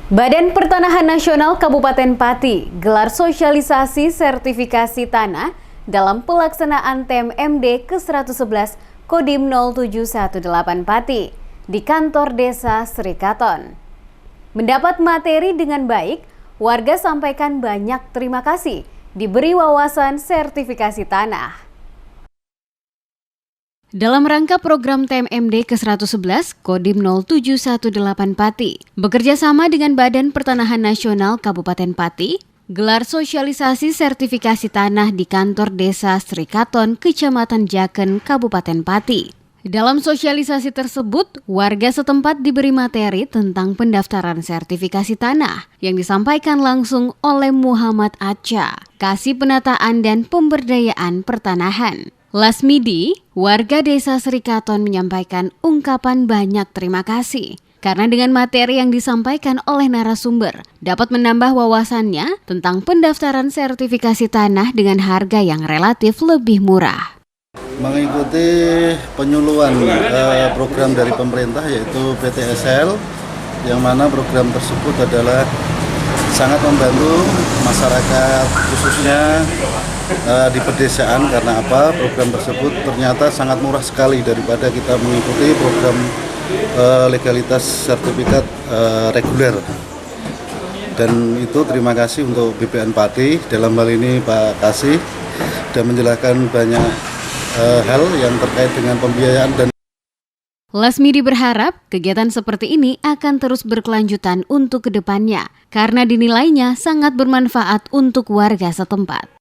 Badan Pertanahan Nasional Kabupaten Pati gelar sosialisasi sertifikasi tanah dalam pelaksanaan TMMD ke-111 Kodim 0718 Pati di kantor desa Srikaton. Mendapat materi dengan baik, warga sampaikan banyak terima kasih diberi wawasan sertifikasi tanah. Dalam rangka program TMMD ke-111 Kodim 0718 Pati, bekerja sama dengan Badan Pertanahan Nasional Kabupaten Pati, gelar sosialisasi sertifikasi tanah di kantor desa Srikaton, Kecamatan Jaken, Kabupaten Pati. Dalam sosialisasi tersebut, warga setempat diberi materi tentang pendaftaran sertifikasi tanah yang disampaikan langsung oleh Muhammad Acha, Kasih Penataan dan Pemberdayaan Pertanahan. Lasmidi, warga desa Srikaton menyampaikan ungkapan banyak terima kasih karena dengan materi yang disampaikan oleh narasumber dapat menambah wawasannya tentang pendaftaran sertifikasi tanah dengan harga yang relatif lebih murah. Mengikuti penyuluhan program dari pemerintah yaitu PTSL, yang mana program tersebut adalah sangat membantu masyarakat khususnya di pedesaan. Karena apa? Program tersebut ternyata sangat murah sekali daripada kita mengikuti program legalitas sertifikat reguler. Dan itu terima kasih untuk BPN Pati dalam hal ini Pak Kasih dan menjelaskan banyak hal yang terkait dengan pembiayaan dan Lasmidi berharap kegiatan seperti ini akan terus berkelanjutan untuk kedepannya karena dinilainya sangat bermanfaat untuk warga setempat.